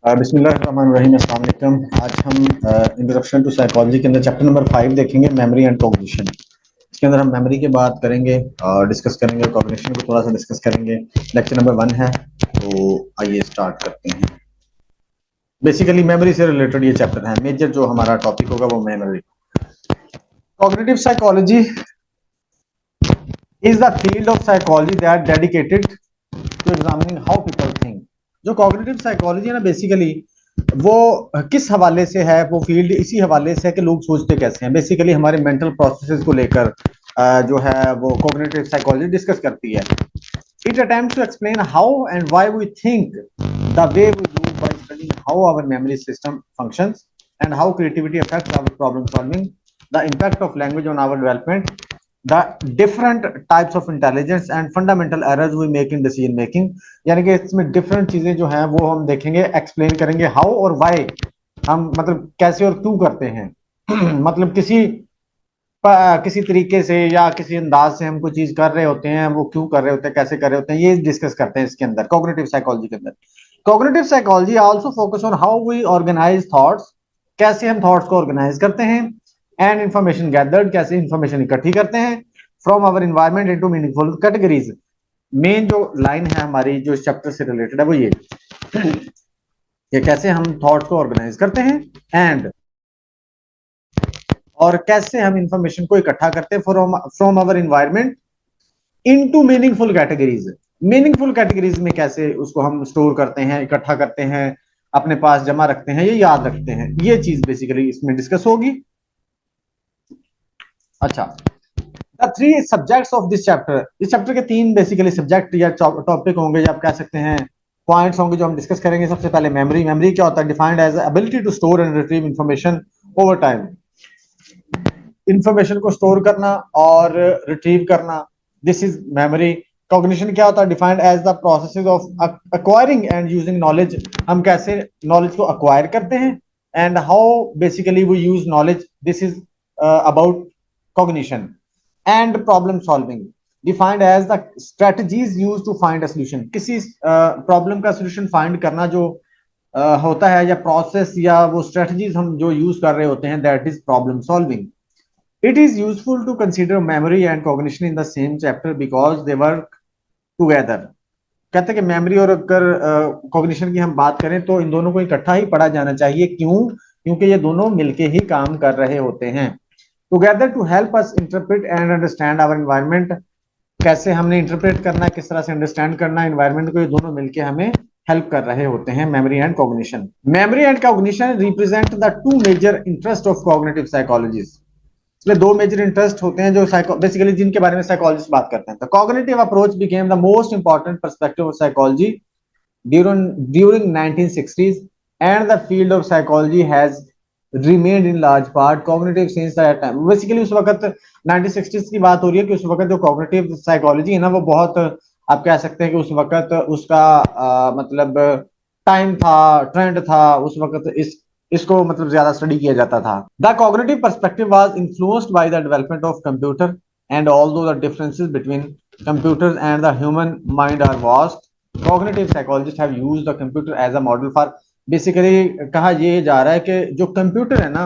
बिस्मिल्लाहिर्रहमानिर्रहीम, अस्सलाम वालेकुम। आज हम इंट्रोडक्शन टू साइकोलॉजी के अंदर चैप्टर नंबर 5 देखेंगे, मेमोरी एंड कॉग्निशन। इसके अंदर हम मेमोरी की बात करेंगे और डिस्कस करेंगे, कॉग्निशन को थोड़ा सा डिस्कस करेंगे। लेक्चर नंबर 1 है, तो आइए स्टार्ट करते हैं। बेसिकली मेमोरी से रिलेटेड ये चैप्टर है। मेजर जो हमारा टॉपिक होगा वो memory. Cognitive psychology is the field of psychology that dedicated to examining how people think. जो कॉग्निटिव साइकोलॉजी है ना, बेसिकली वो किस हवाले से है, वो फील्ड इसी हवाले से है कि लोग सोचते कैसे हैं। बेसिकली हमारे मेंटल प्रोसेसेस को लेकर जो है वो कॉग्निटिव साइकोलॉजी डिस्कस करती है। It attempts to explain how and why we think the way we do by studying how our memory system functions and how creativity affects our problem solving, the impact of language on our development, the different types of intelligence and fundamental errors we make in decision making। यानी कि इसमें different चीजें जो हैं वो हम देखेंगे, explain करेंगे हाउ और व्हाई हम मतलब कैसे और क्यों करते हैं। मतलब किसी तरीके से या किसी अंदाज से हम कोई चीज कर रहे होते हैं, वो क्यों कर रहे होते हैं, कैसे कर रहे होते हैं, ये डिस्कस करते हैं इसके अंदर, कॉग्निटिव साइकोलॉजी के अंदर। Cognitive psychology also focus on how we organise thoughts, कैसे हम थॉट्स को ऑर्गेनाइज करते हैं, एंड इंफॉर्मेशन गैदर्ड, कैसे इंफॉर्मेशन इकट्ठी करते हैं, from our environment into meaningful categories. Main जो लाइन है हमारी जो इस चैप्टर से रिलेटेड है वो ये कैसे हम थॉट्स को ऑर्गेनाइज करते हैं एंड और कैसे हम इंफॉर्मेशन को इकट्ठा करते हैं from our environment into meaningful categories. Meaningful categories में कैसे उसको हम स्टोर करते हैं, इकट्ठा करते हैं, अपने पास जमा रखते हैं, ये याद रखते हैं। ये चीज बेसिकली इसमें डिस्कस होगी। अच्छा, the three subjects of this chapter, इस चैप्टर के तीन बेसिकली सब्जेक्ट या टॉपिक होंगे, या आप कह सकते हैं पॉइंट्स होंगे जो हम डिस्कस करेंगे। सबसे पहले मेमोरी। मेमोरी क्या होता है? Defined as ability to store and retrieve information over time. Information को स्टोर करना और रिट्रीव करना, दिस इज मेमोरी। कॉग्निशन क्या होता है? Defined as the process of acquiring and using knowledge. हम कैसे नॉलेज को अक्वायर करते हैं and how basically we use knowledge, this is about cognition. And problem solving defined as the strategies use to find a solution. किसी problem का solution find करना जो होता है, या प्रोसेस या वो स्ट्रेटजीज हम जो यूज कर रहे होते हैं, that is problem solving. It is useful to consider memory and cognition in the same chapter because they work together। कहते हैं कि मेमोरी और अगर कॉग्निशन की हम बात करें तो इन दोनों को इकट्ठा ही पढ़ा जाना चाहिए। क्यों? क्योंकि ये दोनों मिलके ही काम कर रहे होते हैं। Together to help us interpret and understand our environment. कैसे हमने इंटरप्रेट करना है, किस तरह से अंडरस्टैंड करना है एनवायरनमेंट को, ये दोनों मिलके हमें हेल्प कर रहे होते हैं, memory and cognition. Memory and cognition represent the two major interest of cognitive psychologist. इसमें दो मेजर इंटरेस्ट होते हैं जो बेसिकली जिनके बारे में साइकोलॉजिस्ट बात करते हैं। The cognitive approach became the most important perspective of psychology during 1960s and the field of psychology has remained in large part cognitive since that time. Basically उस वक्त 1960s की बात हो रही है कि उस वक्त जो कॉग्निटिव साइकोलॉजी है ना, वो बहुत, आप कह सकते हैं कि उस वक्त उसका मतलब टाइम था, ट्रेंड था उस वक्त, इसको मतलब ज्यादा स्टडी किया जाता था। The cognitive perspective was influenced by the development of computer and although the differences between computers and the human mind are vast, cognitive psychologist have used the computer as a model for. Basically कहा यह जा रहा है कि जो computer है ना,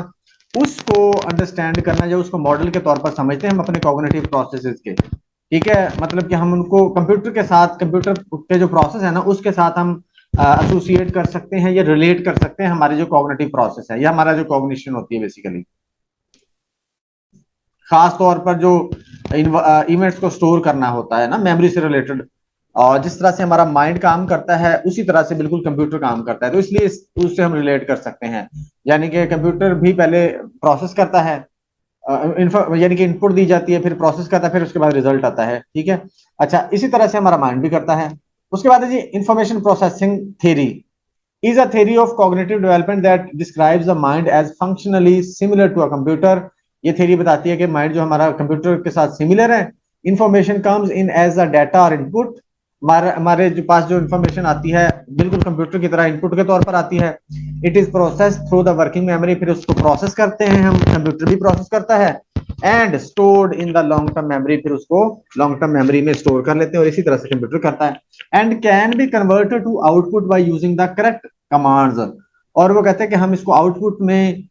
उसको अंडरस्टैंड करना, या उसको मॉडल के तौर पर समझते हैं हम अपने कॉग्निटिव प्रोसेसेस के। ठीक है, मतलब कि हम उनको कंप्यूटर के साथ, कंप्यूटर के जो प्रोसेस है ना, उसके साथ हम एसोसिएट कर सकते हैं या रिलेट कर सकते हैं हमारे जो कॉग्निटिव प्रोसेस है या हमारा जो कॉग्निशन होती है। बेसिकली खास तौर पर जो इवेंट्स को स्टोर करना होता है ना, मेमोरी से रिलेटेड, और जिस तरह से हमारा माइंड काम करता है उसी तरह से बिल्कुल कंप्यूटर काम करता है, तो इसलिए उससे हम रिलेट कर सकते हैं। यानी कि कंप्यूटर भी पहले प्रोसेस करता है, यानी कि इनपुट दी जाती है, फिर प्रोसेस करता है, फिर उसके बाद रिजल्ट आता है। ठीक है, अच्छा, इसी तरह से हमारा माइंड भी करता है। उसके बाद है जी information processing theory is a theory of cognitive development that describes the mind as functionally similar to a computer। ये थ्योरी बताती है कि माइंड जो हमारा कंप्यूटर के साथ सिमिलर है। Information comes in as a data और इनपुट। हमारे जो पास जो इंफॉर्मेशन आती है बिल्कुल कंप्यूटर की तरह इनपुट के तौर पर आती है। It is process through the working memory, फिर उसको प्रोसेस करते हैं हम, कंप्यूटर भी प्रोसेस करता है। And stored in the long term memory, फिर उसको लॉन्ग टर्म मेमोरी में स्टोर कर लेते हैं, और इसी तरह से कंप्यूटर करता है। And can be converted to output by using the correct commands, और वो कहते हैं कि हम इसको आउटपुट में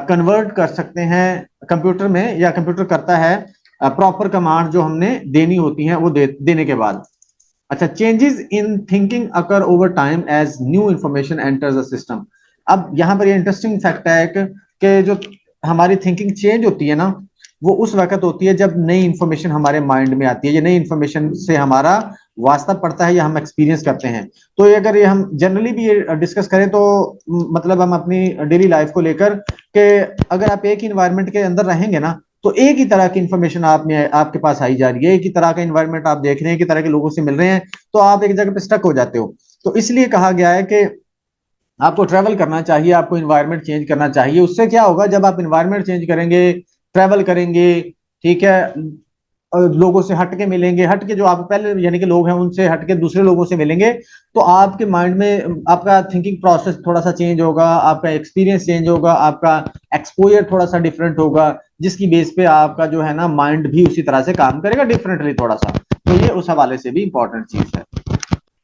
कन्वर्ट कर सकते हैं कंप्यूटर में, या कंप्यूटर करता है प्रॉपर कमांड जो हमने देनी होती हैं वो देने के बाद। अच्छा, changes in thinking occur over time as new information enters the system. अब यहाँ पर ये इंटरेस्टिंग फैक्ट है कि जो हमारी थिंकिंग चेंज होती है ना, वो उस वक्त होती है जब नई इंफॉर्मेशन हमारे माइंड में आती है, या नई इंफॉर्मेशन से हमारा वास्ता पड़ता है या हम एक्सपीरियंस करते हैं। तो ये अगर ये हम जनरली भी ये डिस्कस करें तो मतलब हम अपनी डेली लाइफ को लेकर के, अगर आप एक ही इन्वायरमेंट के अंदर रहेंगे ना, तो एक ही तरह की इंफॉर्मेशन आप में आपके पास आई जा रही है, एक ही तरह का इन्वायरमेंट आप देख रहे हैं, एक ही तरह के लोगों से मिल रहे हैं, तो आप एक जगह पे स्टक हो जाते हो। तो इसलिए कहा गया है कि आपको ट्रैवल करना चाहिए, आपको इन्वायरमेंट चेंज करना चाहिए। उससे क्या होगा, जब आप इन्वायरमेंट चेंज करेंगे, ट्रैवल करेंगे, ठीक है, लोगों से हट के मिलेंगे, हट के जो आप पहले यानी कि लोग हैं उनसे हट के दूसरे लोगों से मिलेंगे, तो आपके माइंड में आपका थिंकिंग प्रोसेस थोड़ा सा चेंज होगा, आपका एक्सपीरियंस चेंज होगा, आपका एक्सपोजर थोड़ा सा डिफरेंट होगा, जिसकी बेस पे आपका जो है ना माइंड भी उसी तरह से काम करेगा डिफरेंटली थोड़ा सा। तो ये उस हवाले से भी इंपॉर्टेंट चीज है।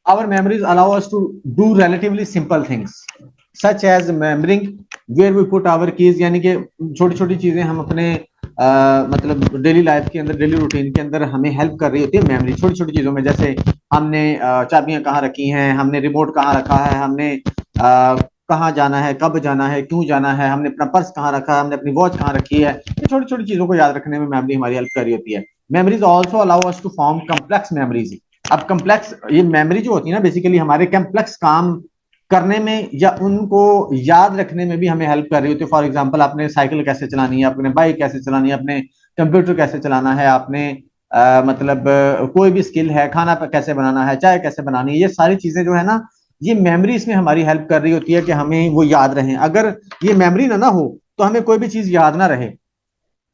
Our memories allow us to do relatively simple things such as remembering where we put our keys, यानी कि छोटी छोटी चीजें हम अपने मतलब डेली लाइफ के अंदर, डेली रूटीन के अंदर हमें हेल्प कर रही होती है मेमोरी, छोटी छोटी चीजों में। जैसे हमने चाबियां कहाँ रखी हैं, हमने रिमोट कहाँ रखा है, हमने कहाँ जाना है, कब जाना है, क्यों जाना है, हमने अपना पर्स कहाँ रखा है, हमने अपनी वॉच कहाँ रखी है, ये छोटी छोटी चीजों को याद रखने में मेमोरी हमारी हेल्प कर रही होती है। Memories also allow us to form complex memories. अब कम्प्लेक्स ये मेमोरी जो होती है ना, बेसिकली हमारे कम्प्लेक्स काम करने में या उनको याद रखने में भी हमें हेल्प कर रही होती है। फॉर एग्जांपल, आपने साइकिल कैसे चलानी है, आपने बाइक कैसे चलानी है, आपने कंप्यूटर कैसे चलाना है, आपने मतलब कोई भी स्किल है, खाना कैसे बनाना है, चाय कैसे बनानी है, ये सारी चीजें जो है ना, ये मेमोरी इसमें हमारी हेल्प कर रही होती है कि हमें वो याद रहे। अगर ये मेमोरी ना हो तो हमें कोई भी चीज याद ना रहे,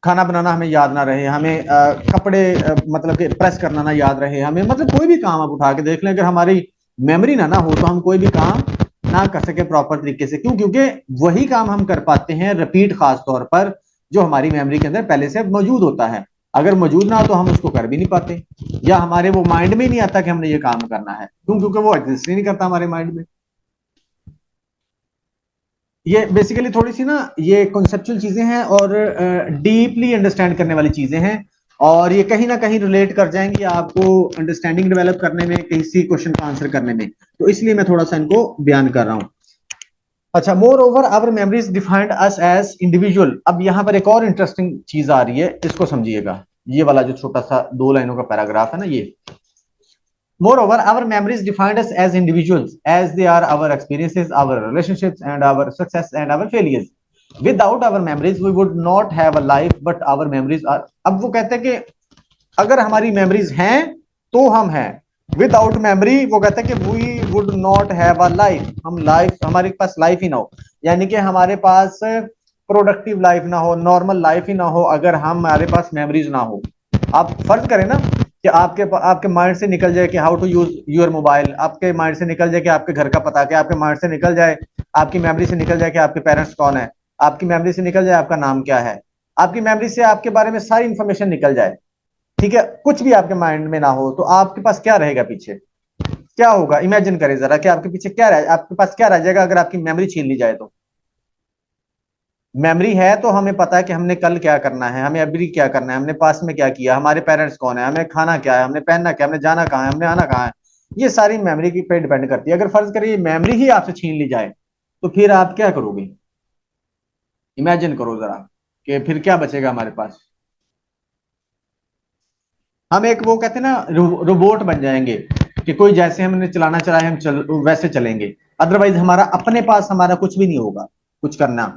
खाना बनाना हमें याद ना रहे, हमें कपड़े मतलब कि प्रेस करना ना याद रहे, हमें मतलब कोई भी काम आप उठा के देख लें, अगर हमारी मेमोरी ना हो तो हम कोई भी काम ना कर सके प्रॉपर तरीके से। क्यों? क्योंकि वही काम हम कर पाते हैं रिपीट, खास तौर पर जो हमारी मेमोरी के अंदर पहले से मौजूद होता है। अगर मौजूद ना हो तो हम उसको कर भी नहीं पाते, या हमारे वो माइंड में ही नहीं आता कि हमने ये काम करना है। क्यों? क्योंकि वो एग्जिस्ट ही नहीं करता हमारे माइंड में। ये बेसिकली थोड़ी सी ना ये कॉन्सेप्चुअल चीजें हैं और डीपली अंडरस्टैंड करने वाली चीजें हैं, और ये कहीं ना कहीं रिलेट कर जाएंगी आपको अंडरस्टैंडिंग डेवलप करने में, किसी क्वेश्चन का आंसर करने में। तो इसलिए मैं थोड़ा सा इनको बयान कर रहा हूँ। अच्छा, moreover our memories defined us as individual. अब यहाँ पर एक और इंटरेस्टिंग चीज आ रही है, इसको समझिएगा। ये वाला जो छोटा सा 2 लाइनों का पैराग्राफ है ना, ये moreover our memories defined us as individuals, as they are our experiences, our relationships, and our success and our failures. Without our memories we would not have a life, but our memories are। अब वो कहते हैं कि अगर हमारी memories हैं तो हम हैं, विदाउट मेमोरी वो कहते हैं कि we would not have a life, हम लाइफ, हमारे पास लाइफ ही ना हो, यानी कि हमारे पास प्रोडक्टिव लाइफ ना हो, नॉर्मल लाइफ ही ना हो, अगर हमारे पास मेमोरीज ना हो। आप फर्ज करें ना कि आपके आपके माइंड से निकल जाए कि how to use your mobile, आपके माइंड से निकल जाए कि आपके घर का पता क्या, आपके माइंड से निकल जाए, आपकी मेमोरी से निकल जाए कि आपके पेरेंट्स कौन है, आपकी मेमोरी से निकल जाए आपका नाम क्या है, आपकी मेमोरी से आपके बारे में सारी इंफॉर्मेशन निकल जाए, ठीक है, कुछ भी आपके माइंड में ना हो, तो आपके पास क्या रहेगा पीछे? क्या होगा? इमेजिन करें जरा कि आपके पीछे क्या रह, आपके पास क्या रह जाएगा अगर आपकी मेमोरी छीन ली जाए तो? मेमोरी है तो हमें पता है कि हमने कल क्या करना है, हमें अभी क्या करना है, हमने पास में क्या किया, हमारे पेरेंट्स कौन है, हमें खाना क्या है, हमने पहनना क्या, हमने जाना कहाँ है, हमने आना कहाँ है। ये सारी मेमोरी की पे डिपेंड करती है। अगर फर्ज करिए मेमोरी ही आपसे छीन ली जाए तो फिर आप क्या करोगे? इमेजिन करो जरा कि फिर क्या बचेगा हमारे पास। हम एक वो कहते हैं ना रोबोट बन जाएंगे कि कोई जैसे हमने चलाना चाहे हम वैसे चलेंगे। अदरवाइज हमारा अपने पास हमारा कुछ भी नहीं होगा कुछ करना।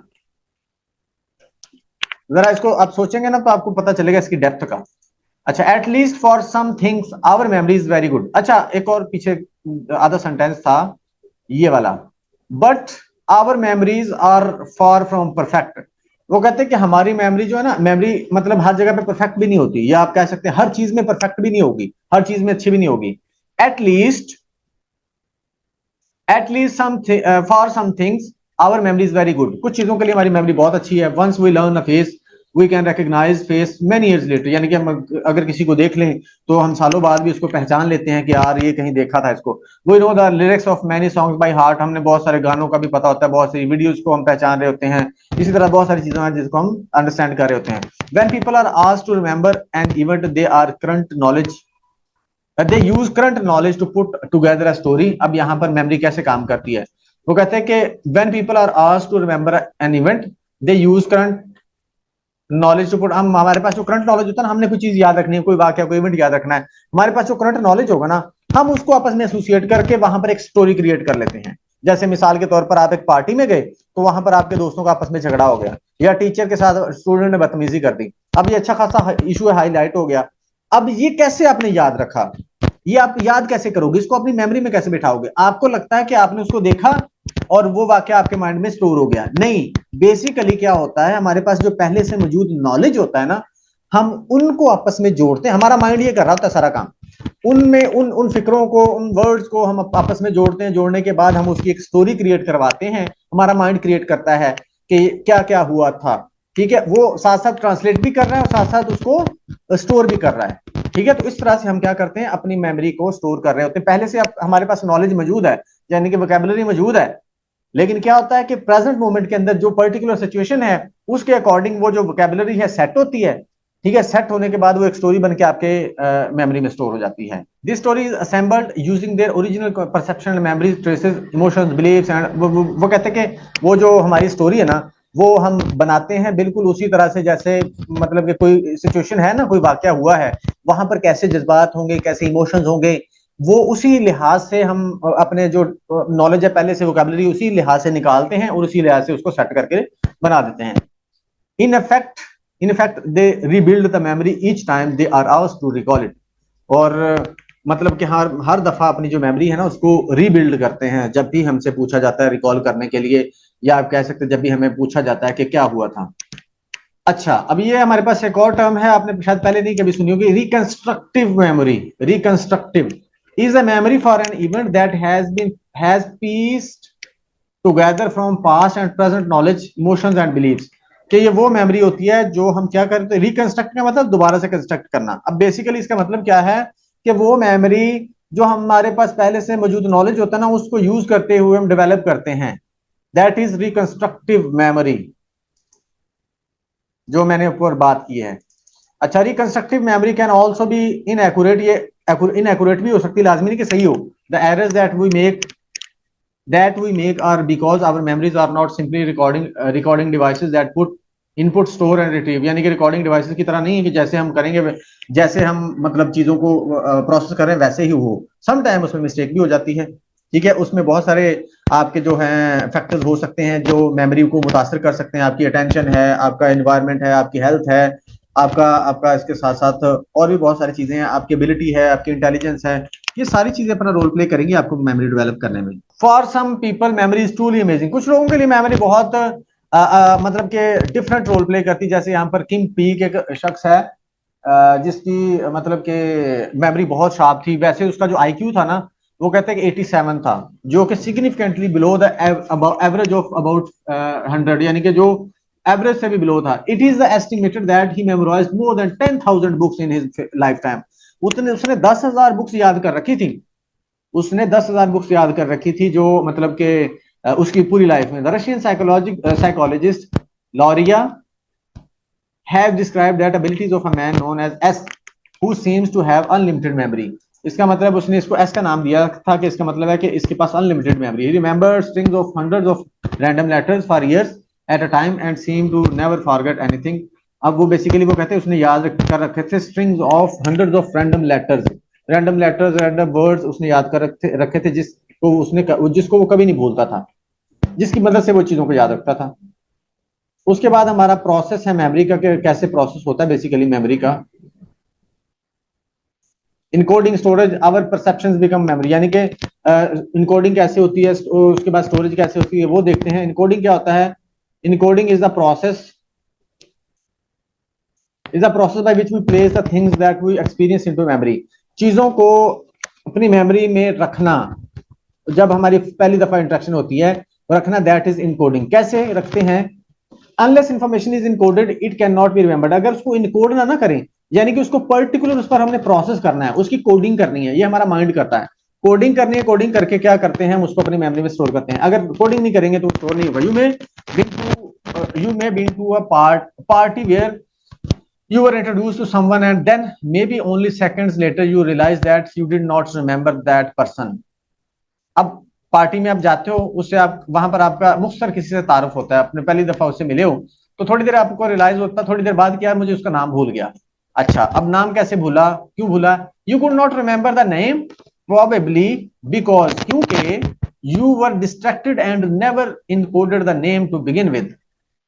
जरा इसको आप सोचेंगे ना तो आपको पता चलेगा इसकी डेप्थ का। अच्छा, at least for some things our memory is very good. अच्छा, एक और पीछे आधा सेंटेंस था ये वाला, but our memories are far from perfect. वो कहते हैं कि हमारी मेमोरी जो है ना, मेमोरी मतलब हर जगह पे परफेक्ट भी नहीं होती, या आप कह सकते हैं हर चीज में परफेक्ट भी नहीं होगी, हर चीज में अच्छी भी नहीं होगी। At least at least some for some things our memory is very good. कुछ चीजों के लिए हमारी मेमोरी बहुत अच्छी है। Once we learn a face, we can recognise face many years later, यानी कि हम अगर किसी को देख लें तो हम सालों बाद भी उसको पहचान लेते हैं कि यार ये कहीं देखा था इसको। We know the lyrics of many songs by heart, हमने बहुत सारे गानों का भी पता होता है, बहुत सारी वीडियोस को हम पहचान रहे होते हैं। इसी तरह बहुत सारी चीजें हैं जिसको हम अंडरस्टैंड कर रहे होते हैं। When people are asked to remember an event they are current knowledge, they use current knowledge to put together a story. अब यहाँ पर मेमोरी कैसे काम करती है, वो कहते हैं कि when people are asked to remember an event they use current knowledge to put, हम हमारे पास जो करंट नॉलेज होता है ना, हमने कोई चीज याद रखनी है, कोई वाक्य कोई इवेंट याद रखना है, हमारे पास जो करंट नॉलेज होगा ना, हम उसको आपस में एसोसिएट करके वहां पर एक स्टोरी क्रिएट कर लेते हैं। जैसे मिसाल के तौर पर आप एक पार्टी में गए तो वहां पर आपके दोस्तों का आपस में झगड़ा हो गया, या टीचर के साथ स्टूडेंट ने बदतमीजी कर दी, अब ये अच्छा खासा इशू हाईलाइट हो गया। अब ये कैसे आपने याद रखा, ये आप याद कैसे करोगे, इसको अपनी मेमोरी में कैसे बिठाओगे? आपको लगता है कि आपने उसको देखा और वो वाक्य आपके माइंड में स्टोर हो गया, नहीं। बेसिकली क्या होता है, हमारे पास जो पहले से मौजूद नॉलेज होता है ना, हम उनको आपस में जोड़ते हैं, हमारा माइंड ये कर रहा होता है सारा काम, उनमें उन उन फिक्रों को, उन वर्ड्स को हम आपस में जोड़ते हैं, जोड़ने के बाद हम उसकी एक स्टोरी क्रिएट करवाते हैं, हमारा माइंड क्रिएट करता है कि क्या क्या हुआ था। ठीक है, वो साथ साथ ट्रांसलेट भी कर रहा है और साथ साथ उसको स्टोर भी कर रहा है। ठीक है, तो इस तरह से हम क्या करते हैं, अपनी मेमोरी को स्टोर कर रहे होते हैं। पहले से हमारे पास नॉलेज मौजूद है, यानी कि वोकैबुलरी मौजूद है, लेकिन क्या होता है कि प्रेजेंट मोमेंट के अंदर जो पर्टिकुलर सिचुएशन है उसके अकॉर्डिंग वो जो वोकैबुलरी है सेट होती है। ठीक है, सेट होने के बाद वो एक स्टोरी बन के आपके मेमोरी में स्टोर हो जाती है। This story is assembled using their original perception, memories, traces, emotions, beliefs and वो कहते हैं कि वो जो हमारी स्टोरी है ना, वो हम बनाते हैं बिल्कुल उसी तरह से जैसे, मतलब कि कोई सिचुएशन है ना, कोई वाकया हुआ है, वहां पर कैसे जज्बात होंगे, कैसे इमोशंस होंगे, वो उसी लिहाज से हम अपने जो नॉलेज है पहले से, वोकैबुलरी उसी लिहाज से निकालते हैं और उसी लिहाज से उसको सेट करके बना देते हैं। In effect they rebuild the memory each time they are asked to recall it. और मतलब कि हर दफा अपनी जो मेमोरी है ना उसको रीबिल्ड करते हैं जब भी हमसे पूछा जाता है रिकॉल करने के लिए, या आप कह सकते हैं जब भी हमें पूछा जाता है कि क्या हुआ था। अच्छा, अब ये हमारे पास एक और टर्म है, आपने शायद पहले नहीं कभी सुनी होगी, reconstructive memory. Reconstructive is a memory for an event that has pieced together from past and present knowledge, emotions and beliefs। कि ये वो मेमोरी होती है जो हम क्या करते हैं, रिकंस्ट्रक्ट का मतलब दोबारा से कंस्ट्रक्ट करना। अब बेसिकली इसका मतलब क्या है कि वो मेमोरी जो हमारे पास पहले से मौजूद नॉलेज होता है ना, उसको यूज करते हुए हम डेवलप करते हैं, दैट इज रिकंस्ट्रक्टिव मेमोरी, जो मैंने ऊपर बात की है। अच्छा, reconstructive memory can also be inaccurate, ये इनएक्यूरेट भी हो सकती है, लाजमी नहीं कि सही हो। The errors that we make are because our memories are not simply recording devices that put input, store and retrieve, यानी कि रिकॉर्डिंग डिवाइसेस की तरह नहीं है कि जैसे हम करेंगे, जैसे हम मतलब चीजों को प्रोसेस कर रहे हैं वैसे ही हो, सम टाइम उसमें मिस्टेक भी हो जाती है। ठीक है, उसमें बहुत सारे आपके जो हैं फैक्टर्स हो सकते हैं जो मेमोरी को मुतासर कर सकते हैं, आपकी अटेंशन है, आपका एनवायरनमेंट है, आपकी हेल्थ है, आपका आपका इसके साथ साथ और भी बहुत सारी चीजें हैं, आपकी एबिलिटी है, आपकी इंटेलिजेंस है, ये सारी चीजें अपना रोल प्ले करेंगी आपको मेमोरी डेवलप करने में। For some people memory is truly amazing, कुछ लोगों के लिए मेमोरी बहुत मतलब के डिफरेंट रोल प्ले करती है। जैसे यहाँ पर किंग पीक एक शख्स है जिसकी मतलब के मेमोरी बहुत शार्प थी, वैसे उसका जो आईक्यू था ना, वो कहते हैं कि 87 था, जो कि significantly below the average of about 100, यानी कि जो एवरेज से भी बिलो था। It is the estimated that he memorised more than 10,000 books in his life time. उसने 10,000 बुक्स याद कर रखी थी, उसने 10,000 बुक्स याद कर रखी थी, जो मतलब के उसकी पूरी लाइफ में। The Russian psychologist Luria have described that abilities of a man known as S, who seems to have unlimited memory। इसका मतलब उसने इसको एस का नाम दिया था कि इसका मतलब है कि इसके पास unlimited memory. He remembered strings of hundreds of random letters for years at a time and seem to never forget anything. अब वो बेसिकली वो कहते हैं उसने याद कर रखे थे strings of hundreds of random letters, random words उसने याद कर रखे थे जिसको वो कभी नहीं भूलता था, जिसकी मदद से वो चीजों को याद रखता था। उसके बाद हमारा प्रोसेस है मेमोरी का, कैसे प्रोसेस होता है बेसिकली मेमोरी का। Encoding storage our perceptions become memory, यानी कि इनकोडिंग कैसे होती है, उसके बाद स्टोरेज कैसे होती है वो देखते हैं। इनकोडिंग क्या होता है, encoding is the process by which we place the things that we experience into memory. चीजों को अपनी मेमोरी में रखना, जब हमारी पहली दफा इंट्रैक्शन होती है रखना, दैट इज इनकोडिंग। कैसे रखते हैं, unless information is encoded it can not be remembered. अगर उसको इनकोड ना करें, यानी कि उसको पर्टिकुलर उस पर हमने प्रोसेस करना है, उसकी कोडिंग करनी है, ये हमारा माइंड करता है। कोडिंग करनी है, कोडिंग करके क्या करते हैं, हम उसको अपनी मेमोरी में स्टोर करते हैं। अगर कोडिंग नहीं करेंगे तो स्टोर नहीं होगा। You may been to a party where you were introduced to someone and then maybe only seconds later you realize that you did not remember that person। अब पार्टी में आप जाते हो, उससे आप वहां पर आपका मुख्तसर किसी से तारुफ होता है, अपने पहली दफा उससे मिले हो, तो थोड़ी देर आपको रियलाइज होता है, थोड़ी देर बाद क्या, मुझे उसका नाम भूल गया। अच्छा, अब नाम कैसे भूला, क्यों भूला? You could not remember the name probably because, क्योंकि you were distracted and never encoded the name to begin with.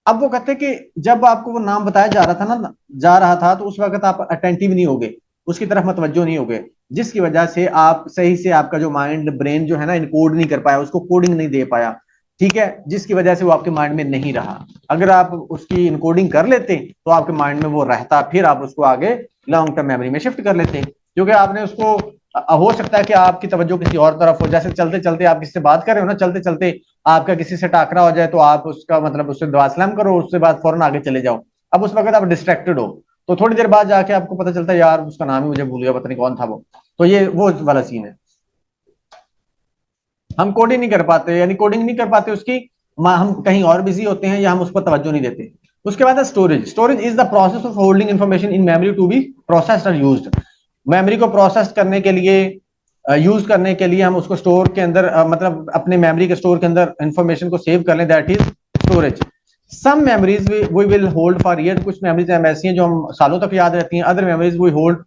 अब वो कहते हैं कि जब आपको वो नाम बताया जा रहा था तो उस वक्त आप अटेंटिव नहीं होगे, उसकी तरफ मतवज्जो नहीं होगे, जिसकी वजह से आप सही से आपका जो माइंड ब्रेन जो है ना इनकोड नहीं कर पाया, उसको कोडिंग नहीं दे पाया। ठीक है, जिसकी वजह से वो आपके माइंड में नहीं रहा। अगर आप उसकी इनकोडिंग कर लेते तो आपके माइंड में वो रहता, फिर आप उसको आगे लॉन्ग टर्म मेमोरी में शिफ्ट कर लेते, क्योंकि आपने उसको हो सकता है कि आपकी तवज्जो किसी और तरफ हो। जैसे चलते चलते आप किसी से बात कर रहे हो ना, चलते चलते आपका किसी से टाकरा हो जाए तो आप उसका मतलब उससे दुआ सलाम करो, उससे बाद फौरन आगे चले जाओ। अब उस वक्त आप डिस्ट्रैक्टेड हो, तो थोड़ी देर बाद जाके आपको पता चलता है यार उसका नाम ही मुझे भूल गया, पता नहीं कौन था वो। तो ये वो वाला सीन है। हम कोडिंग नहीं कर पाते, यानी कोडिंग नहीं कर पाते उसकी, हम कहीं और बिजी होते हैं या हम उस पर तवज्जो नहीं देते। उसके बाद है storage. Storage is the process of holding information in memory to be processed और यूज्ड। मेमोरी को प्रोसेस करने के लिए, यूज करने के लिए हम उसको स्टोर के अंदर मतलब अपने मेमोरी के स्टोर के अंदर इंफॉर्मेशन को सेव कर लें, that is storage. Some memories we will hold for year, कुछ मेमोरीज ऐसी हैं जो हम सालों तक याद रहती हैं। Other memories we hold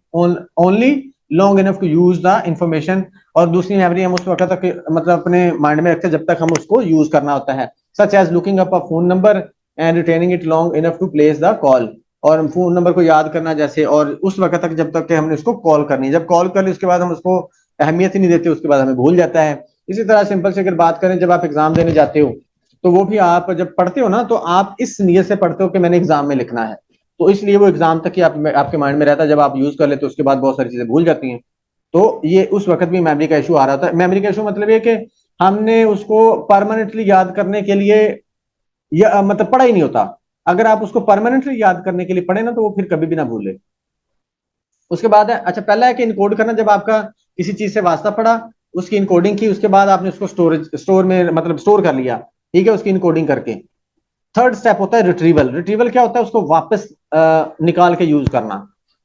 only long enough to use the information, और दूसरी मेमोरी हम उस वक्त तक मतलब अपने माइंड में रखते हैं जब तक हम उसको यूज करना होता है। Such as looking up a phone number and retaining it long enough to place the call, और फोन नंबर को याद करना जैसे, और उस वक्त तक जब तक कि हमने उसको कॉल करनी है। जब कॉल कर ली उसके बाद हम उसको अहमियत ही नहीं देते, उसके बाद हमें भूल जाता है। इसी तरह सिंपल से अगर बात करें, जब आप एग्जाम देने जाते हो तो वो भी आप जब पढ़ते हो ना, तो आप इस नियत से पढ़ते हो कि मैंने एग्जाम में लिखना है, तो इसलिए वो एग्जाम तक ही आपके माइंड में रहता है। जब आप यूज कर लेते हो उसके बाद बहुत सारी चीजें भूल जाती हैं। तो ये उस वक्त भी मेमोरी का इशू आ रहा होता है। मेमोरी का इशू मतलब ये कि हमने उसको परमानेंटली याद करने के लिए या मतलब पढ़ा ही नहीं होता। अगर आप उसको परमानेंटली याद करने के लिए पढ़े ना, तो वो फिर कभी भी ना भूले। उसके बाद है, अच्छा पहला है कि इनकोड करना। जब आपका किसी चीज से वास्ता पड़ा, उसकी इनकोडिंग की, उसके बाद आपने उसको स्टोर में मतलब स्टोर कर लिया, ठीक है, उसकी इनकोडिंग करके। थर्ड स्टेप होता है रिट्रीवल। रिट्रीवल क्या होता है? उसको वापस निकाल के यूज करना।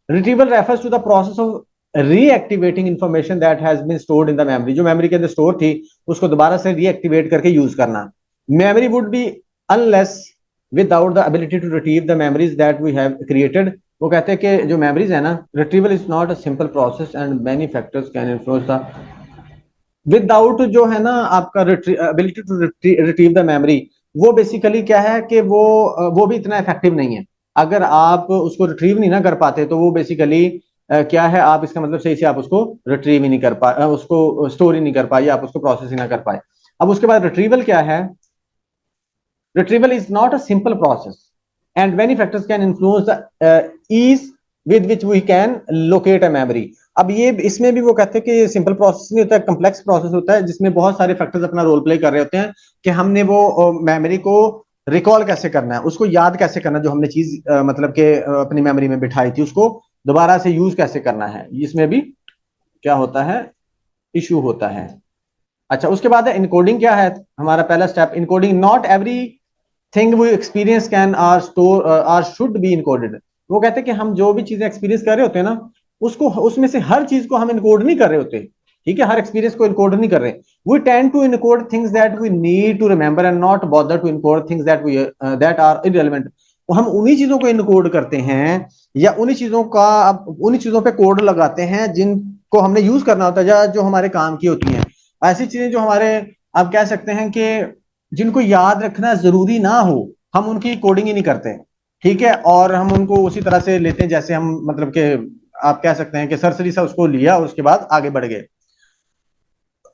Retrieval refers to the process of reactivating information that has been stored in the memory. जो मेमोरी के अंदर स्टोर थी उसको दोबारा से रीएक्टिवेट करके यूज करना। Memory would be unless without the ability to retrieve the memories that we have created. वो कहते हैं कि जो मेमोरीज है ना, retrieval is not a simple process and many factors can influence the without जो है ना आपका ability to retrieve the memory. वो बेसिकली क्या है कि वो भी इतना इफेक्टिव नहीं है। अगर आप उसको रिट्रीव नहीं ना कर पाते तो वो बेसिकली क्या है, आप इसका मतलब सही से आप उसको रिट्रीव ही नहीं कर पाए, उसको स्टोर ही नहीं कर पाए, आप उसको प्रोसेस ही ना कर पाए। अब उसके बाद रिट्रीवल क्या है? Retrieval is not a simple process, and many factors can influence the ease with which we can locate a memory। अब ये इसमें भी वो कहते हैं कि ये सिंपल प्रोसेस नहीं होता है, कम्प्लेक्स प्रोसेस होता है, जिसमें बहुत सारे फैक्टर्स अपना रोल प्ले कर रहे होते हैं कि हमने वो मेमोरी को रिकॉल कैसे करना है, उसको याद कैसे करना है, जो हमने चीज मतलब कि अपनी मेमोरी में बिठाई थी उसको दोबारा से यूज कैसे करना है। इसमें भी क्या होता है, इशू होता है। अच्छा, उसके बाद है इनकोडिंग। क्या है हमारा पहला step? Encoding. Not everything we experience can or store or should be encoded. वो कहते हैं कि हम जो भी चीजें एक्सपीरियंस कर रहे होते हैं ना, उसको उसमें से हर चीज को हम इनकोड नहीं कर रहे होते। ठीक है, हर एक्सपीरियंस को इनकोड नहीं कर रहे। We tend to encode things that we need to remember and not bother to encode things that are irrelevant. हम उन्हीं चीजों को इनकोड करते हैं या उन्हीं चीजों पे कोड लगाते हैं जिनको हमने यूज करना होता है या जो हमारे काम की होती हैं। ऐसी चीजें जो हमारे, आप कह सकते हैं कि जिनको याद रखना जरूरी ना हो, हम उनकी कोडिंग ही नहीं करते। ठीक है, और हम उनको उसी तरह से लेते हैं जैसे हम मतलब कि आप कह सकते हैं कि सरसरी सा उसको लिया और उसके बाद आगे बढ़ गए।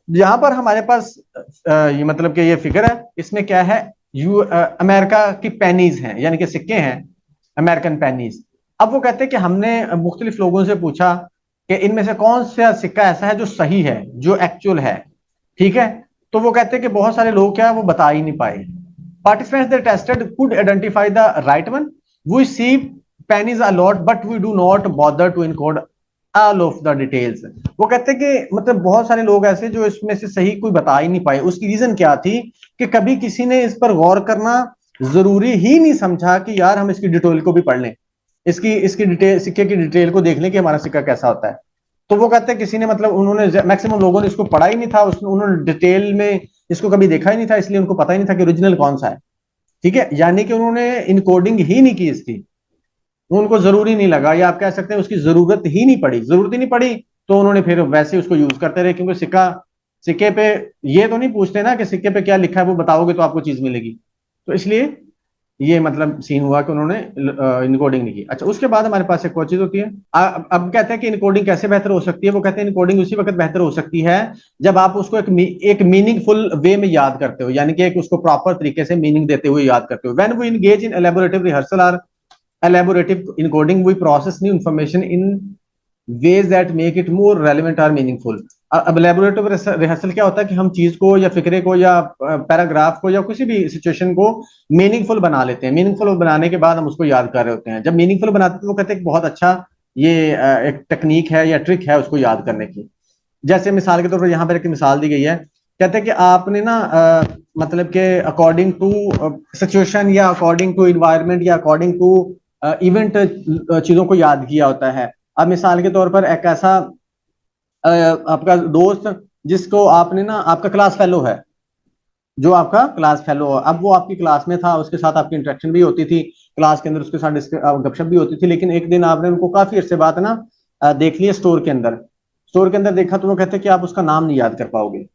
यहाँ पर हमारे पास ये मतलब कि ये फिगर है, इसमें क्या है, अमेरिका की पेनीज हैं, यानी कि सिक्के हैं, अमेरिकन पेनीज। अब वो कहते हैं कि हमने मुख्तलिफ लोगों से पूछा कि इनमें से कौन सा सिक्का ऐसा है जो सही है, जो एक्चुअल है। ठीक है, तो वो कहते हैं कि बहुत सारे लोग क्या है वो बता ही नहीं पाए। Participants they tested could identify the right one. We see pennies a lot, but we do not bother to encode all of the details. वो कहते हैं कि मतलब बहुत सारे लोग ऐसे जो इसमें से सही कोई बता ही नहीं पाए। उसकी रीजन क्या थी कि कभी किसी ने इस पर गौर करना जरूरी ही नहीं समझा कि यार हम इसकी डिटेल को भी पढ़ लें, इसकी इसकी डिटेल, सिक्के की डिटेल को देख लें कि हमारा सिक्का कैसा होता है। तो वो कहते हैं किसी ने मतलब उन्होंने मैक्सिमम लोगों ने इसको पढ़ा ही नहीं था, उन्होंने डिटेल में इसको कभी देखा ही नहीं था, इसलिए उनको पता ही नहीं था कि ओरिजिनल कौन सा है। ठीक है, यानी कि उन्होंने इनकोडिंग ही नहीं की इसकी, उनको जरूरी नहीं लगा, या आप कह सकते हैं उसकी जरूरत ही नहीं पड़ी, जरूरत ही नहीं पड़ी, तो उन्होंने फिर वैसे उसको यूज करते रहे। क्योंकि सिक्के पे ये तो नहीं पूछते ना कि सिक्के पे क्या लिखा है, वो बताओगे तो आपको चीज मिलेगी। तो इसलिए ये मतलब सीन हुआ कि उन्होंने इनकोडिंग नहीं की। अच्छा, उसके बाद हमारे पास एक और चीज होती है। अब कहते हैं कि इनकोडिंग कैसे बेहतर हो सकती है। वो कहते हैं इनकोडिंग उसी वक्त बेहतर हो सकती है जब आप उसको एक मीनिंगफुल वे में याद करते हो, यानी कि एक उसको प्रॉपर तरीके से मीनिंग देते हुए याद करते हो। When we engage in elaborative rehearsal और elaborative encoding, we process new information in ways that make it more relevant or meaningful. अब elaborative रिहर्सल क्या होता है कि हम चीज को या फिक्रे को या पैराग्राफ को या किसी भी सिचुएशन को मीनिंगफुल बना लेते हैं। मीनिंगफुल बनाने के बाद हम उसको याद कर रहे होते हैं। जब मीनिंगफुल बनाते हैं तो वो कहते हैं कि बहुत अच्छा ये एक टेक्निक है या ट्रिक है उसको याद करने की। जैसे मिसाल के तौर पर यहाँ पर एक मिसाल दी गई है, कहते हैं कि आपने ना मतलब के अकॉर्डिंग टू सिचुएशन या अकॉर्डिंग टू इन्वायरमेंट या अकॉर्डिंग टू इवेंट चीजों को याद किया होता है। अब मिसाल के तौर पर एक ऐसा आपका दोस्त जिसको आपने ना, आपका क्लास फेलो है, जो आपका क्लास फेलो है, अब वो आपकी क्लास में था, उसके साथ आपकी इंटरेक्शन भी होती थी क्लास के अंदर, उसके साथ गपशप भी होती थी। लेकिन एक दिन आपने उनको काफी अरसे बाद ना देख लिया स्टोर के अंदर, स्टोर के अंदर देखा तो वो कहते हैं कि आप उसका नाम नहीं याद कर पाओगे,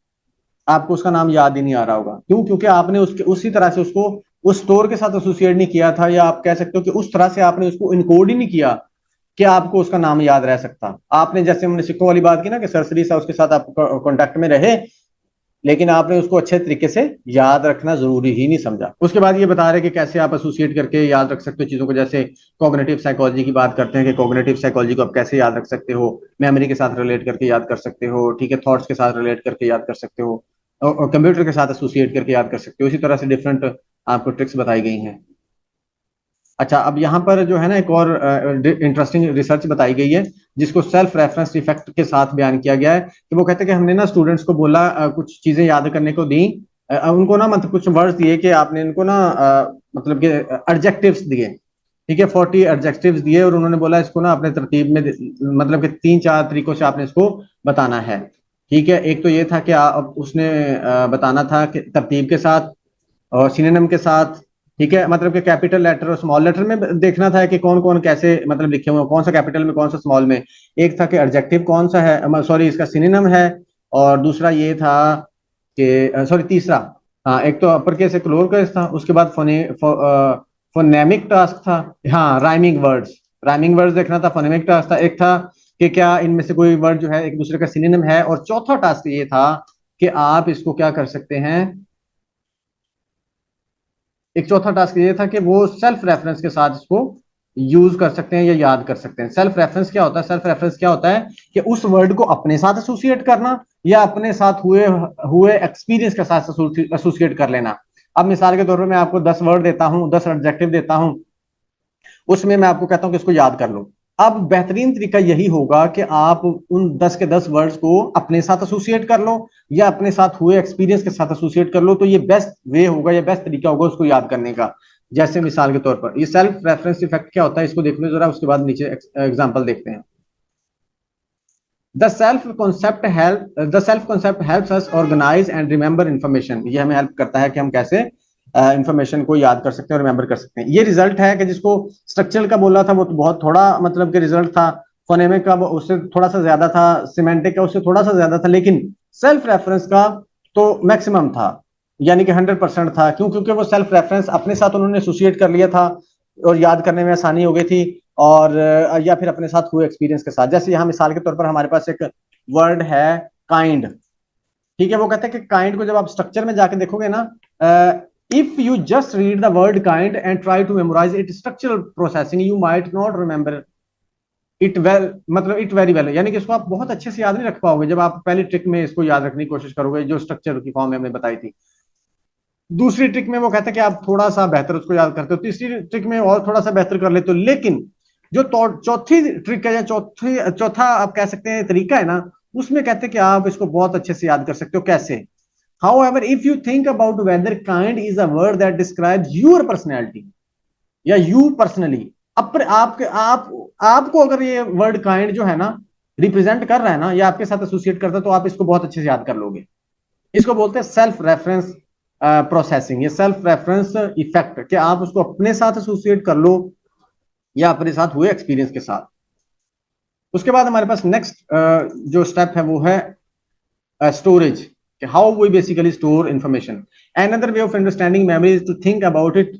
आपको उसका नाम याद ही नहीं आ रहा होगा। क्यों? क्योंकि आपने उसके उसी तरह से उसको उस स्टोर के साथ एसोसिएट नहीं किया था, या आप कह सकते हो कि उस तरह से आपने उसको इनकोड ही नहीं किया कि आपको उसका नाम याद रह सकता। आपने जैसे हमने सिक्कों वाली बात की ना कि सरसरी सा उसके साथ आप कॉन्टेक्ट में रहे, लेकिन आपने उसको अच्छे तरीके से याद रखना जरूरी ही नहीं समझा। उसके बाद ये बता रहे कि कैसे आप एसोसिएट करके याद रख सकते हो चीजों को। जैसे कॉग्निटिव साइकोलॉजी की बात करते हैं कि कॉग्निटिव साइकोलॉजी को आप कैसे याद रख सकते हो, मेमोरी के साथ रिलेट करके याद कर सकते हो, ठीक है, थॉट्स के साथ रिलेट करके याद कर सकते हो, और कंप्यूटर के साथ एसोसिएट करके याद कर सकते हो। इसी तरह से डिफरेंट आपको ट्रिक्स बताई गई हैं। अच्छा, अब यहाँ पर जो है ना एक और इंटरेस्टिंग रिसर्च बताई गई है जिसको सेल्फ रेफरेंस इफेक्ट के साथ बयान किया गया है। कि वो कहते हैं कि हमने ना स्टूडेंट्स को बोला, कुछ चीजें याद करने को दी, उनको ना मतलब कुछ वर्ड्स दिए कि आपने इनको ना मतलब कि एडजेक्टिव्स दिए, ठीक है, 40 एडजेक्टिव्स दिए, और उन्होंने बोला इसको ना अपने तरतीब में मतलब कि 3-4 तरीकों से आपने इसको बताना है। ठीक है, एक तो ये था कि उसने बताना था कि तरतीब के साथ और सिनोनिम के साथ, ठीक है, मतलब कि कैपिटल लेटर और स्मॉल लेटर में देखना था कि कौन कौन कैसे मतलब लिखे हुए, कौन सा कैपिटल में कौन सा स्मॉल में। एक था कि एडजेक्टिव कौन सा है, सॉरी इसका सिनोनिम है। और दूसरा ये था कि सॉरी तीसरा, हाँ, एक तो अपर केस एक लोअर केस था, उसके बाद फोनेमिक टास्क था, हाँ राइमिंग वर्ड्स, राइमिंग वर्ड्स देखना था, फोनेमिक टास्क था। एक था कि क्या इनमें से कोई वर्ड जो है एक दूसरे का सिनोनिम है, और चौथा टास्क ये था कि आप इसको क्या कर सकते हैं, एक चौथा टास्क ये था कि वो सेल्फ रेफरेंस के साथ इसको यूज कर सकते हैं या याद कर सकते हैं। सेल्फ रेफरेंस क्या होता है? सेल्फ रेफरेंस क्या होता है कि उस वर्ड को अपने साथ एसोसिएट करना या अपने साथ हुए हुए एक्सपीरियंस के साथ एसोसिएट कर लेना। अब मिसाल के तौर पर मैं आपको 10 वर्ड देता हूं, 10 एडजेक्टिव देता हूं, उसमें मैं आपको कहता हूं कि इसको याद कर लो। अब बेहतरीन तरीका यही होगा कि आप उन 10 के 10 वर्ड्स को अपने साथ एसोसिएट कर लो या अपने साथ हुए एक्सपीरियंस के साथ एसोसिएट कर लो, तो ये बेस्ट वे होगा या बेस्ट तरीका होगा उसको याद करने का। जैसे मिसाल के तौर पर ये सेल्फ रेफरेंस इफेक्ट क्या होता है, इसको देख लो जरा, उसके बाद नीचे एग्जांपल देखते हैं। The self concept helps us organise and remember information. ये हमें हेल्प करता है कि हम कैसे इंफॉर्मेशन को याद कर सकते हैं और रिमेंबर कर सकते हैं। ये रिजल्ट है कि जिसको स्ट्रक्चरल का बोला था वो तो बहुत थोड़ा मतलब कि रिजल्ट था, फोनेमिक का उससे थोड़ा सा ज्यादा था, सिमेंटिक का उससे थोड़ा सा ज्यादा था, लेकिन सेल्फ रेफरेंस का तो मैक्सिमम था, यानी कि 100% था। क्यों? क्योंकि वो सेल्फ रेफरेंस अपने साथ उन्होंने एसोसिएट कर लिया था और याद करने में आसानी हो गई थी, और या फिर अपने साथ हुए एक्सपीरियंस के साथ। जैसे यहाँ मिसाल के तौर पर हमारे पास एक वर्ड है काइंड, ठीक है, वो कहते हैं कि काइंड को जब आप स्ट्रक्चर में जाके देखोगे ना, if you just read the word kind and try to memorise it structural processing you might not remember it well, मतलब इट वेरी वेल, यानी कि इसको आप बहुत अच्छे से याद नहीं रख पाओगे जब आप पहली ट्रिक में इसको याद रखने की कोशिश करोगे जो स्ट्रक्चर की फॉर्म में हमने बताई थी। दूसरी ट्रिक में वो कहते हैं कि आप थोड़ा सा बेहतर उसको याद करते हो, तीसरी ट्रिक में और थोड़ा सा बेहतर कर लेते हो। लेकिन जो चौथी ट्रिक है या चौथा आप कह सकते हैं तरीका है ना, उसमें कहते हैं कि आप इसको बहुत अच्छे से याद कर सकते हो। कैसे? However, if you think about whether kind is a word that describes your personality या you personally, अब आपको अगर ये वर्ड काइंड जो है ना रिप्रेजेंट कर रहा है ना या आपके साथ एसोसिएट करता है, तो आप इसको बहुत अच्छे से याद कर लोगे। इसको बोलते हैं सेल्फ रेफरेंस प्रोसेसिंग, ये सेल्फ रेफरेंस इफेक्ट, कि आप उसको अपने साथ एसोसिएट कर लो या अपने साथ हुए एक्सपीरियंस के साथ। उसके बाद हमारे पास नेक्स्ट जो स्टेप है वो है storage, how we basically store information. Another way of understanding memory is to think about it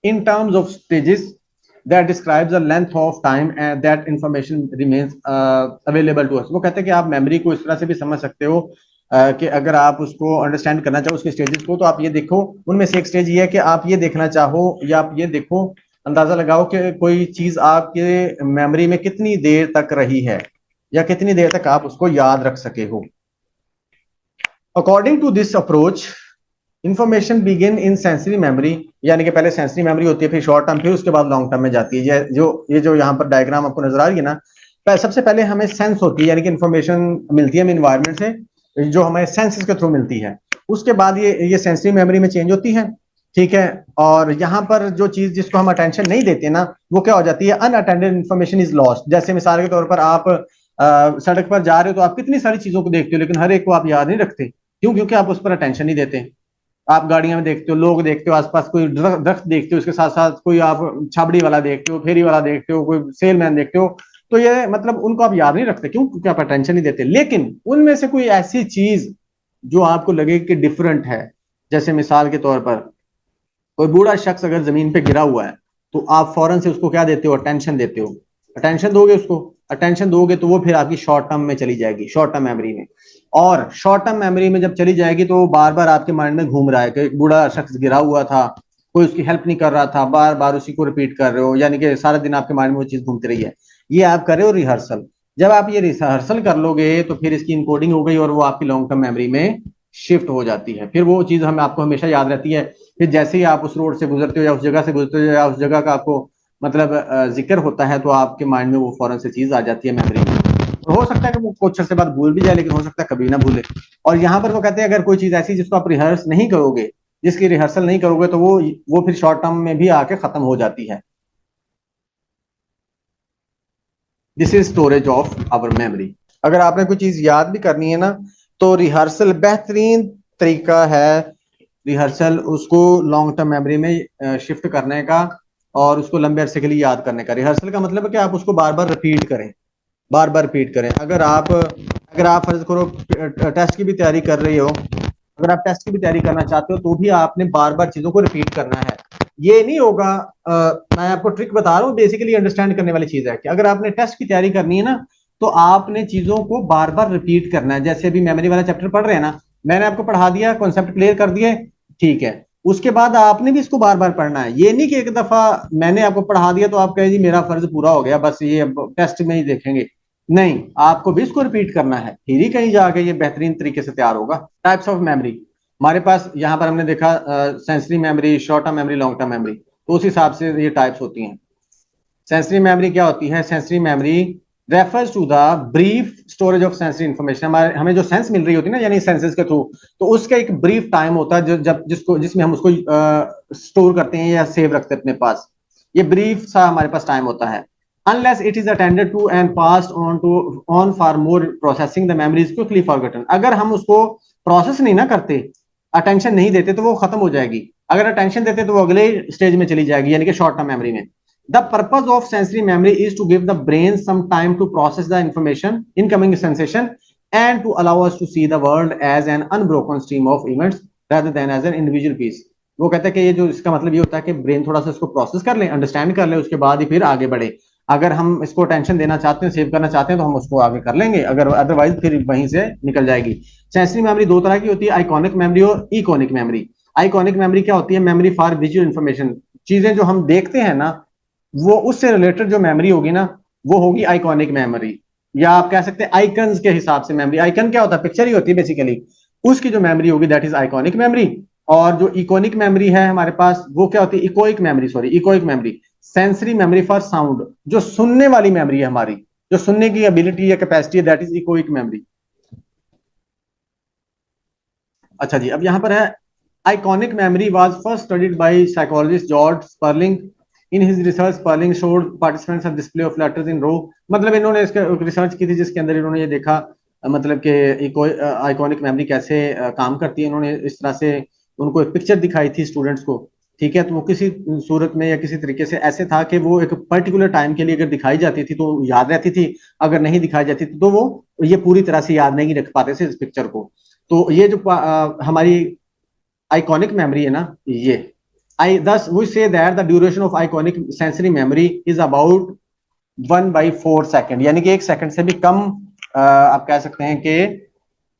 in terms of stages that describes the length of time and that information remains available to us. वो कहते हैं कि आप memory को इस तरह से भी समझ सकते हो कि अगर आप उसको अंडरस्टैंड करना चाहो उसके स्टेजेस को, तो आप ये देखो, उनमें से एक स्टेज ये है कि आप ये देखना चाहो या आप ये देखो, अंदाजा लगाओ कि कोई चीज आपके मेमोरी में कितनी देर तक रही है या कितनी देर तक आप उसको याद रख सके हो। According to this approach information begin in sensory memory, यानी कि पहले सेंसरी मेमोरी होती है, फिर शॉर्ट टर्म, फिर उसके बाद लॉन्ग टर्म में जाती है। ये जो यहाँ पर डायग्राम आपको नजर आ रही है ना, सबसे पहले हमें सेंस होती है, यानी कि इंफॉर्मेशन मिलती है हमें इन्वायरमेंट से, जो हमें सेंसेस के थ्रू मिलती है। उसके बाद ये सेंसरी मेमोरी में चेंज होती है, ठीक है। और यहाँ पर जो चीज जिसको हम अटेंशन नहीं देते ना, वो क्या हो जाती है, अनअटेंडेड इंफॉर्मेशन इज लॉस्ट। जैसे मिसाल के तौर पर आप सड़क पर जा रहे हो तो आप कितनी सारी चीजों को देखते हो, लेकिन हर एक को आप याद नहीं रखते। क्यों? क्योंकि आप उस पर अटेंशन नहीं देते। आप गाड़ियां में देखते हो, लोग देखते हो, आसपास कोई दरख्त देखते हो, उसके साथ साथ कोई आप छाबड़ी वाला देखते हो, फेरी वाला देखते हो, कोई सेलमैन देखते हो, तो ये मतलब उनको आप याद नहीं रखते। क्यों? क्योंकि आप अटेंशन नहीं देते। लेकिन उनमें से कोई ऐसी चीज जो आपको लगे कि डिफरेंट है, जैसे मिसाल के तौर पर कोई बूढ़ा शख्स अगर जमीन पे गिरा हुआ है, तो आप फौरन से उसको क्या देते हो, अटेंशन देते हो। अटेंशन दोगे उसको, अटेंशन दोगे तो वो फिर आपकी शॉर्ट टर्म में चली जाएगी, शॉर्ट टर्म मेमोरी में। और शॉर्ट टर्म मेमोरी में जब चली जाएगी तो बार बार आपके माइंड में घूम रहा है कि एक बूढ़ा शख्स गिरा हुआ था, कोई उसकी हेल्प नहीं कर रहा था, बार बार उसी को रिपीट कर रहे हो, यानी कि सारा दिन आपके माइंड में वो चीज घूमती रही है। ये आप कर रहे हो रिहर्सल। जब आप ये रिहर्सल कर लोगे तो फिर इसकी इनकोडिंग हो गई और वो आपकी लॉन्ग टर्म मेमोरी में शिफ्ट हो जाती है। फिर वो चीज हमें आपको हमेशा याद रहती है। फिर जैसे ही आप उस रोड से गुजरते हो या उस जगह से गुजरते हो या उस जगह का आपको मतलब जिक्र होता है, तो आपके माइंड में वो फौरन से चीज आ जाती है मेमोरी में। तो हो सकता है कि वो कुछ अर्से बाद भूल भी जाए, लेकिन हो सकता है कभी ना भूले। और यहाँ पर वो कहते हैं अगर कोई चीज ऐसी जिसको आप रिहर्स नहीं करोगे, जिसकी रिहर्सल नहीं करोगे, तो वो फिर शॉर्ट टर्म में भी आके खत्म हो जाती है। This is storage of our memory. अगर आपने कोई चीज याद भी करनी है ना, तो रिहर्सल बेहतरीन तरीका है। रिहर्सल उसको लॉन्ग टर्म मेमोरी में शिफ्ट करने का और उसको लंबे अरसे के लिए याद करने का। रिहर्सल का मतलब है कि आप उसको बार बार रिपीट करें, बार बार रिपीट करें। अगर आप फर्ज करो टेस्ट की भी तैयारी कर रही हो, अगर आप टेस्ट की भी तैयारी करना चाहते हो, तो भी आपने बार बार चीजों को रिपीट करना है। ये नहीं होगा, मैं आपको ट्रिक बता रहा हूँ, बेसिकली अंडरस्टैंड करने वाली चीज है कि अगर आपने टेस्ट की तैयारी करनी है ना, तो आपने चीजों को बार बार रिपीट करना है। जैसे अभी मेमोरी वाला चैप्टर पढ़ रहे हैं ना, मैंने आपको पढ़ा दिया, कॉन्सेप्ट क्लियर कर दिए, ठीक है। उसके बाद आपने भी इसको बार बार पढ़ना है। ये नहीं कि एक दफा मैंने आपको पढ़ा दिया तो आप कहे जी मेरा फर्ज पूरा हो गया, बस ये अब टेस्ट में ही देखेंगे। नहीं, आपको भी इसको रिपीट करना है, फिर ही कहीं जाके ये बेहतरीन तरीके से तैयार होगा। टाइप्स ऑफ मेमोरी हमारे पास यहाँ पर हमने देखा, sensory memory, short term memory, long term memory, तो उस हिसाब से ये टाइप्स होती हैं। सेंसरी मेमोरी क्या होती है? Sensory memory refers to the brief storage of sensory information. हमें जो सेंस मिल रही होती है ना, यानी सेंसेस के थ्रू, तो उसका एक ब्रीफ टाइम होता है जिसमें हम उसको स्टोर करते हैं या सेव रखते हैं अपने पास। ये ब्रीफ सा हमारे पास टाइम होता है। Unless it is attended to and passed on for more processing, the memory is quickly forgotten. अगर हम उसको प्रोसेस नहीं ना करते, अटेंशन नहीं देते, तो वो खत्म हो जाएगी। अगर अटेंशन देते तो वो अगले स्टेज में चली जाएगी, यानी कि शॉर्ट टर्म मेमोरी में। The purpose of sensory memory is to give the brain some time to process the information, incoming sensation, and to allow us to see the world as an unbroken stream of events rather than as an individual piece. वो कहता है कि ये जो इसका मतलब ये होता है कि ब्रेन थोड़ा सा इसको प्रोसेस कर ले, अंडरस्टैंड कर ले, उसके बाद ही फिर आगे बढ़े। अगर हम इसको टेंशन देना चाहते हैं, सेव करना चाहते हैं, तो हम उसको आगे कर लेंगे, अगर अदरवाइज फिर वहीं से निकल जाएगी। सेंसरी मेमोरी दो तरह की होती है, आइकॉनिक मेमोरी और इकोनिक मेमोरी। आइकॉनिक मेमोरी क्या होती है? Memory for visual information. चीजें जो हम देखते हैं ना, वो उससे रिलेटेड जो मेमोरी होगी ना, वो होगी आइकॉनिक मेमोरी, या आप कह सकते हैं आइकन्स के हिसाब से मेमोरी। आइकन क्या होता है? पिक्चर ही होती है बेसिकली। उसकी जो मेमोरी होगी दैट इज आइकॉनिक मेमोरी। और जो इकोनिक मेमोरी है हमारे पास वो क्या होती है, echoic memory, sorry echoic memory, sensory memory for sound, जो सुनने वाली मेमोरी है हमारी, जो सुनने की एबिलिटी या कैपेसिटी है, दैट इज इकोइक मेमोरी। अच्छा जी, अब यहां पर है iconic memory was first studied by psychologist George Sperling in his research. Sperling showed participants of display of letters in row, मतलब इन्होंने इसका रिसर्च की थी जिसके अंदर इन्होंने ये देखा मतलब कि आइकॉनिक मेमोरी कैसे काम करती है। इन्होंने इस तरह से उनको एक पिक्चर दिखाई थी स्टूडेंट्स को, ठीक है, तो वो किसी सूरत में या किसी तरीके से ऐसे था कि वो एक पर्टिकुलर टाइम के लिए अगर दिखाई जाती थी तो याद रहती थी, अगर नहीं दिखाई जाती थी तो वो ये पूरी तरह से याद नहीं रख पाते थे इस पिक्चर को। तो ये जो हमारी आइकॉनिक मेमोरी है ना, ये आई thus we say that the duration of iconic sensory memory is about 1/4 second, यानी कि 1 सेकंड से भी कम आप कह सकते हैं कि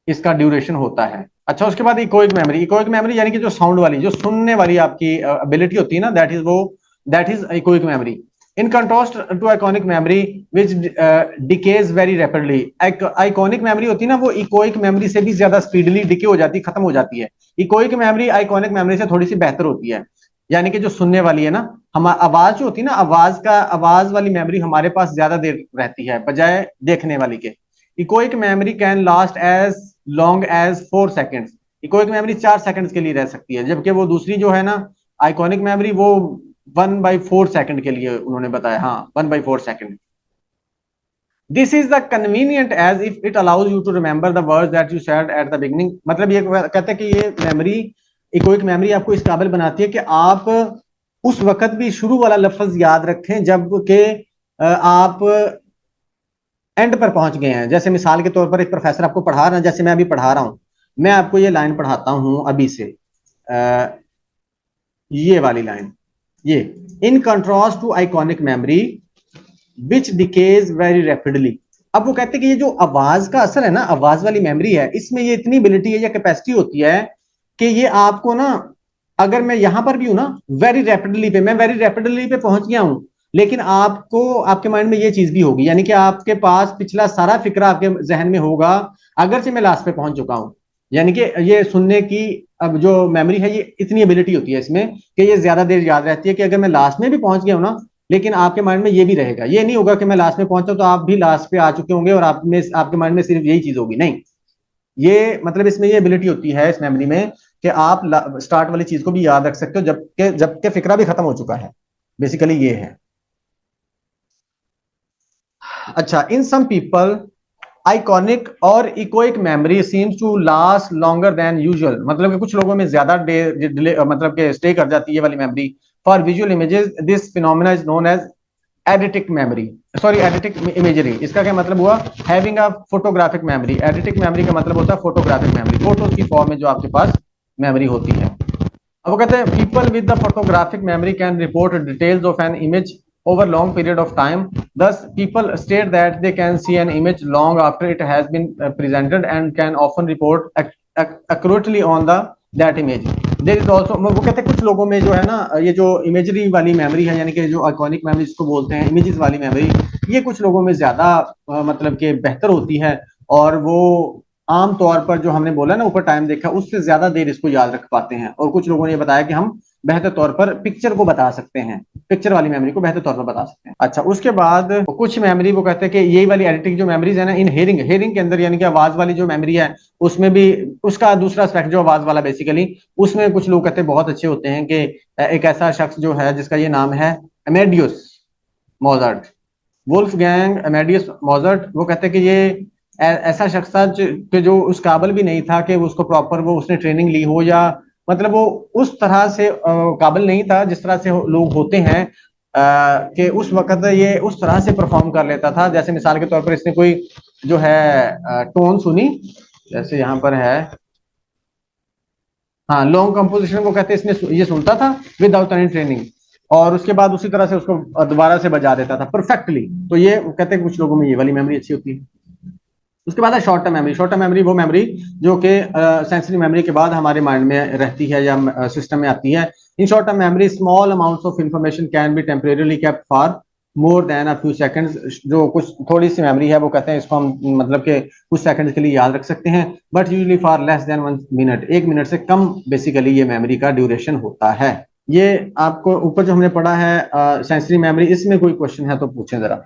इसका ड्यूरेशन होता है। अच्छा, उसके बाद इकोइक मेमोरी, इकोइक मेमोरी यानी कि जो साउंड वाली, जो सुनने वाली आपकी एबिलिटी होती है ना, that is echoic memory. In contrast to iconic memory which decays very rapidly, iconic memory होती है ना, वो इकोइक मेमोरी से भी ज्यादा स्पीडली डिके हो जाती है, खत्म हो जाती है। इकोइक मेमोरी आइकॉनिक मेमोरी से थोड़ी सी बेहतर होती है, यानी कि जो सुनने वाली है ना, हम आवाज जो होती है ना, आवाज वाली मेमोरी हमारे पास ज्यादा देर रहती है बजाय देखने वाली के। Echoic memory can last as long as 4 seconds, echoic memory 4 seconds के लिए रह सकती है, जबकि वो दूसरी जो है ना आइकॉनिक मेमोरी, वो 1/4 सेकंड के लिए उन्होंने बताया, हाँ 1/4 second. This is the convenient as if it allows you to remember the words that you said at the beginning, मतलब ये कहते हैं कि ये मेमोरी, इकोइक मेमोरी आपको इस काबिल बनाती है कि आप उस वक्त भी शुरू वाला लफ्ज याद रखें जब के आप एंड पर पहुंच गए हैं। जैसे मिसाल के तौर पर एक प्रोफेसर आपको पढ़ा रहा है, जैसे मैं अभी पढ़ा रहा हूं, मैं आपको ये लाइन पढ़ाता हूं अभी से, ये वाली लाइन, ये in contrast to iconic memory which decays very rapidly. अब वो कहते हैं कि ये जो आवाज का असर है ना, आवाज वाली मेमोरी है, इसमें ये इतनी एबिलिटी है या कैपेसिटी होती है कि ये आपको ना, अगर मैं यहां पर भी हूं ना वेरी रैपिडली पे, मैं वेरी रैपिडली पे पहुंच गया हूं, लेकिन आपको आपके माइंड में ये चीज भी होगी, यानी कि आपके पास पिछला सारा फिक्रा आपके जहन में होगा अगर से मैं लास्ट पे पहुंच चुका हूं। यानी कि ये सुनने की अब जो मेमोरी है, ये इतनी एबिलिटी होती है इसमें कि ये ज्यादा देर याद रहती है, कि अगर मैं लास्ट में भी पहुंच गया हूं ना, लेकिन आपके माइंड में ये भी रहेगा। ये नहीं होगा कि मैं लास्ट में पहुंचा तो आप भी लास्ट पे आ चुके होंगे और आप में आपके माइंड में सिर्फ यही चीज होगी, नहीं। ये मतलब इसमें ये एबिलिटी होती है इस मेमोरी में कि आप स्टार्ट वाली चीज को भी याद रख सकते हो जबकि फिक्रा भी खत्म हो चुका है। बेसिकली ये है। अच्छा, इन सम पीपल आइकॉनिक और echoic memory seems to last longer than usual, मतलब कि कुछ लोगों में ज्यादा डिले मतलब कि स्टे कर जाती है ये वाली memory. For visual images this phenomena is known as eidetic memory, sorry eidetic imagery. इसका क्या मतलब हुआ, having a photographic memory. Eidetic memory का मतलब होता है फोटोग्राफिक मेमोरी, फोटोज की फॉर्म में जो आपके पास मेमोरी होती है। अब वो कहते हैं people with the photographic memory can report details of an image over long period of time. Thus, people state that they can see an image long after it has been presented and can often report accurately on the that image. There is also, वो कहते हैं कुछ लोगों में जो है ना, ये जो इमेजरी वाली मेमोरी है, यानी कि जो आइकॉनिक मेमोरी जिसको बोलते हैं, इमेजेस वाली मेमोरी, ये कुछ लोगों में ज्यादा मतलब कि बेहतर होती है, और वो आम तौर पर जो हमने बोला ना ऊपर टाइम देखा, उससे ज्यादा देर इसको याद रख पाते हैं। और कुछ लोगों ने बताया कि हम बेहतर तौर पर पिक्चर को बता सकते हैं, पिक्चर वाली मेमोरी को बेहतर तौर पर बता सकते हैं। अच्छा, उसके बाद कुछ मेमोरी वो कहते हैं कि यही वाली एडिटिंग जो मेमोरीज है ना, इन हेयरिंग के अंदर, यानी कि आवाज वाली जो मेमोरी है, उसमें भी उसका दूसरा एस्पेक्ट जो आवाज वाला बेसिकली, उसमें कुछ लोग कहते हैं बहुत अच्छे होते हैं। कि एक ऐसा शख्स जो है जिसका ये नाम है Amadeus Mozart, Wolfgang Amadeus Mozart, वो कहते हैं कि ये ऐसा शख्स था कि जो उस काबिल भी नहीं था कि उसको प्रॉपर वो उसने ट्रेनिंग ली हो, या मतलब वो उस तरह से काबिल नहीं था जिस तरह से लोग होते हैं, कि उस वक्त ये उस तरह से परफॉर्म कर लेता था। जैसे मिसाल के तौर पर इसने कोई जो है टोन सुनी, जैसे यहाँ पर है, हाँ लॉन्ग कंपोजिशन, वो कहते हैं इसने ये सुनता था विदाउट एनी ट्रेनिंग, और उसके बाद उसी तरह से उसको दोबारा से बजा देता था परफेक्टली। तो ये कहते हैं कुछ लोगों में ये वाली मेमोरी अच्छी होती है। उसके बाद है short term memory. Short term memory वो मेमोरी जो कि सेंसरी मेमोरी के बाद हमारे माइंड में रहती है या सिस्टम में आती है। In short term memory small amounts of information can be temporarily kept for more than a few seconds, जो कुछ थोड़ी सी मेमोरी है वो कहते हैं इसको हम मतलब के कुछ सेकंड्स के लिए याद रख सकते हैं, but usually for less than 1 minute, 1 minute से कम बेसिकली ये मेमोरी का ड्यूरेशन होता है। ये आपको ऊपर जो हमने पढ़ा है सेंसरी मेमोरी, इसमें कोई क्वेश्चन है तो पूछें जरा।